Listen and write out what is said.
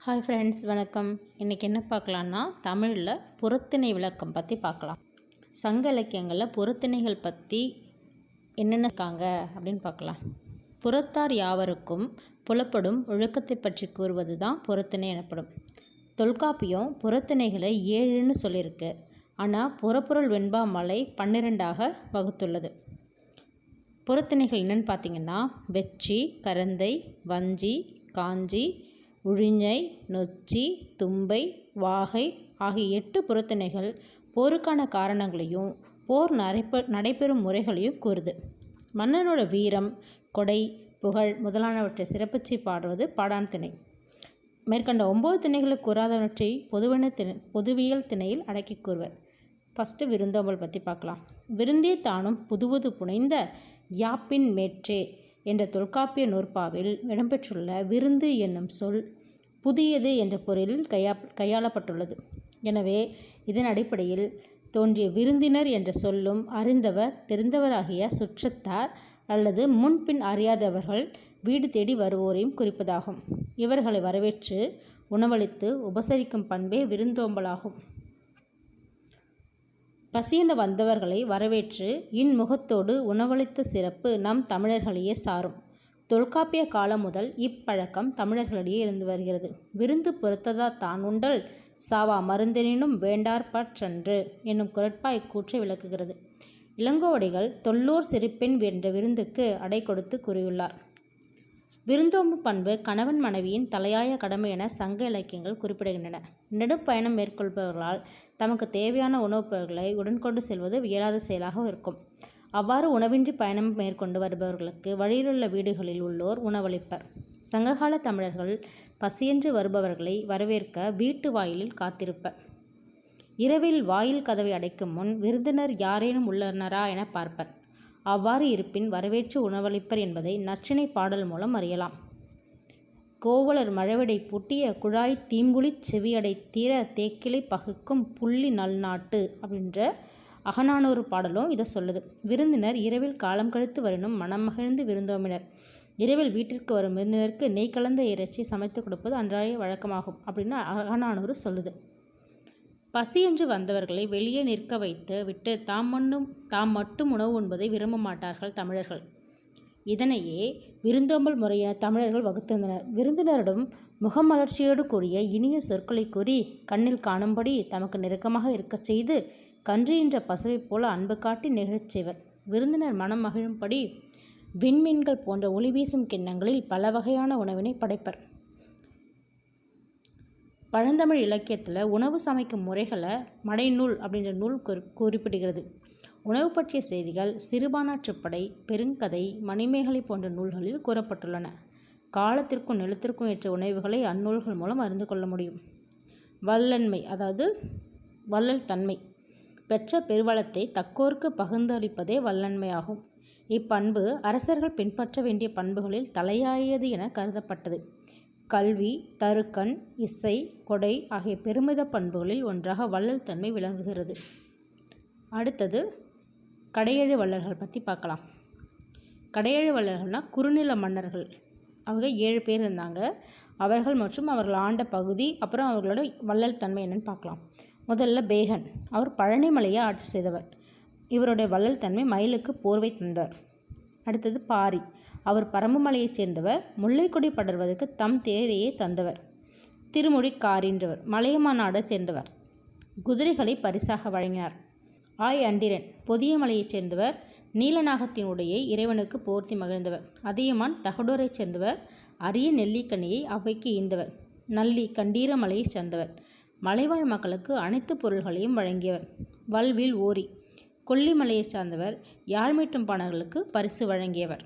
Hi friends, வணக்கம். இன்றைக்கி என்ன பார்க்கலான்னா, தமிழில் பொருத்திணை விளக்கம் பற்றி பார்க்கலாம். சங்க இலக்கியங்களில் பொருத்திணைகள் பற்றி என்னென்ன இருக்காங்க அப்படின்னு பார்க்கலாம். புறத்தார் யாவருக்கும் புலப்படும் ஒழுக்கத்தை பற்றி கூறுவது தான் பொருத்திணை எனப்படும். தொல்காப்பியம் பொருத்திணைகளை 7ன்னு சொல்லியிருக்கு. ஆனால் புறப்பொருள் வெண்பா மலை 12ஆக வகுத்துள்ளது. பொருத்திணைகள் என்னென்னு பார்த்திங்கன்னா, வெச்சி, கரந்தை, வஞ்சி, காஞ்சி, உழிஞை, நொச்சி, தும்பை, வாகை ஆகிய 8 பொருத்திணைகள் போருக்கான காரணங்களையும் போர் நடைபெறும் முறைகளையும் கூறுது. மன்னனோட வீரம், கொடை, புகழ் முதலானவற்றை சிறப்பிச்சு பாடுவது பாடான் திணை. மேற்கண்ட 9 திணைகளுக்கு கூறாதவற்றை பொதுவியல் திணையில் அடக்கி கூறுவர். ஃபஸ்ட்டு விருந்தோம்பல் பற்றி பார்க்கலாம். விருந்தே தானும் புதுவது புனைந்த யாப்பின் மேற்றே என்ற தொல்காப்பிய நூற்பாவில் இடம்பெற்றுள்ள விருந்து என்னும் சொல் புதியது என்ற பொருளில் கையாளப்பட்டுள்ளது. எனவே இதன் அடிப்படையில் தோன்றிய விருந்தினர் என்ற சொல்லும் அறிந்தவர், தெரிந்தவராகிய சுற்றத்தார் அல்லது முன்பின் அறியாதவர்கள் வீடு தேடி வருவோரையும் குறிப்பதாகும். இவர்களை வரவேற்று உணவளித்து உபசரிக்கும் பண்பே விருந்தோம்பலாகும். பசியென வந்தவர்களை வரவேற்று இன்முகத்தோடு உணவளித்த சிறப்பு நம் தமிழர்களையே சாரும். தொல்காப்பிய காலம் முதல் இப்பழக்கம் தமிழர்களிடையே இருந்து வருகிறது. விருந்து பொறுத்ததா தான் உண்டல் சாவா மருந்தெனினும் வேண்டார்பற்றன்று என்னும் குரட்பா இக்கூற்றை விளக்குகிறது. இளங்கோவடிகள் தொல்லோர் சிரிப்பெண் என்ற விருந்துக்கு அடை கொடுத்து கூறியுள்ளார். விருந்தோம்பு பண்பு கணவன் மனைவியின் தலையாய கடமை என சங்க இலக்கியங்கள் குறிப்பிடுகின்றன. நெடுப்பயணம் மேற்கொள்பவர்களால் தமக்கு தேவையான உணவுப் பொருட்களை உடன்கொண்டு செல்வது இயலாத செயலாக இருக்கும். அவ்வாறு உணவின்றி பயணம் மேற்கொண்டு வருபவர்களுக்கு வழியிலுள்ள வீடுகளில் உள்ளோர் உணவளிப்பர். சங்ககால தமிழர்கள் பசியென்று வருபவர்களை வரவேற்க வீட்டு வாயிலில் காத்திருப்பர். இரவில் வாயில் கதவை அடைக்கும் முன் விருந்தினர் யாரேனும் உள்ளனரா என பார்ப்பர். அவ்வாறு இருப்பின் வரவேற்று உணவளிப்பர் என்பதை நற்றிணை பாடல் மூலம் அறியலாம். கோவலர் மழவிடை பூட்டிய குழாய் தீம்புளிச் செவியடை தீர தேக்கிளை பகுக்கும் புள்ளி நல்நாட்டு அப்படின்ற அகநானூறு பாடலும் இதை சொல்லுது. விருந்தினர் இரவில் காலம் கழித்து வரினும் மனம் மகிழ்ந்து விருந்தோம்பினர். இரவில் வீட்டிற்கு வரும் விருந்தினருக்கு நெய் கலந்த இறைச்சி சமைத்து கொடுப்பது அன்றாய வழக்கமாகும் அப்படின்னு அகநானூறு சொல்லுது. பசி என்று வந்தவர்களை வெளியே நிற்க வைத்து விட்டு தாம் மட்டும் உணவு உண்பதை விரும்ப மாட்டார்கள் தமிழர்கள். இதனையே விருந்தோம்பல் முறையென தமிழர்கள் வகுத்திருந்தனர். விருந்தினரிடம் முகமலர்ச்சியோடு கூடிய இனிய சொற்களை கூறி கண்ணில் காணும்படி தமக்கு நெருக்கமாக இருக்கச் செய்து கன்று என்ற பசுவை போல அன்பு காட்டி நிகழச் செய்வர். விருந்தினர் மனம் மகிழும்படி விண்மீன்கள் போன்ற ஒளி வீசும் கிண்ணங்களில் பல வகையான உணவினை படைப்பர். பழந்தமிழ் இலக்கியத்தில் உணவு சமைக்கும் முறைகளை மடைநூல் அப்படின்ற நூல் குறிப்பிடுகிறது. உணவு பற்றிய செய்திகள் சிறுபானாற்றுப்படை, பெருங்கதை, மணிமேகலை போன்ற நூல்களில் கூறப்பட்டுள்ளன. காலத்திற்கும் நிலத்திற்கும் ஏற்ற உணவுகளை அந்நூல்கள் மூலம் அறிந்து கொள்ள முடியும். வல்லன்மை, அதாவது வள்ளல் தன்மை பெற்ற பெருவளத்தை தக்கோர்க்கு பகிர்ந்து அளிப்பதே வல்லன்மையாகும். இப்பண்பு அரசர்கள் பின்பற்ற வேண்டிய பண்புகளில் தலையாயது என கருதப்பட்டது. கல்வி, தருக்கண், இசை, கொடை ஆகிய பெருமித பண்புகளில் ஒன்றாக வள்ளல் தன்மை விளங்குகிறது. அடுத்தது கடையெழு வள்ளல்கள் பற்றி பார்க்கலாம். கடையெழு வள்ளல்கள்னால் குறுநில மன்னர்கள். அவங்க 7 பேர் இருந்தாங்க. அவர்கள் மற்றும் அவர்கள் ஆண்ட பகுதி, அப்புறம் அவர்களோட வள்ளல் தன்மை என்னன்னு பார்க்கலாம். முதல்ல பேகன். அவர் பழனிமலையை ஆட்சி செய்தவர். இவருடைய வள்ளல் தன்மை மயிலுக்கு போர்வை தந்தவர். அடுத்தது பாரி. அவர் பரம்பு மலையைச் சேர்ந்தவர். முல்லைக்கொடி படர்வதற்கு தம் தேரையே தந்தவர். திருமுடிக்காரின்றவர் மலையமா நாடை சேர்ந்தவர். குதிரைகளை பரிசாக வழங்கினார். ஆய் அண்டிரன் பொதிய மலையைச் சேர்ந்தவர். நீலநாகத்தின் உடையை இறைவனுக்கு போர்த்தி மகிழ்ந்தவர். அதியமான் தகடூரைச் சேர்ந்தவர். அரிய நெல்லிக்கனியை அவைக்கு ஈந்தவர். நல்லி கண்டீர மலையைச் சேர்ந்தவர். மலைவாழ் மக்களுக்கு அனைத்து பொருள்களையும் வழங்கியவர். வல்வில் ஓரி கொல்லிமலையைச் சார்ந்தவர். யாழ்மீட்டும் பாணர்களுக்கு பரிசு வழங்கியவர்.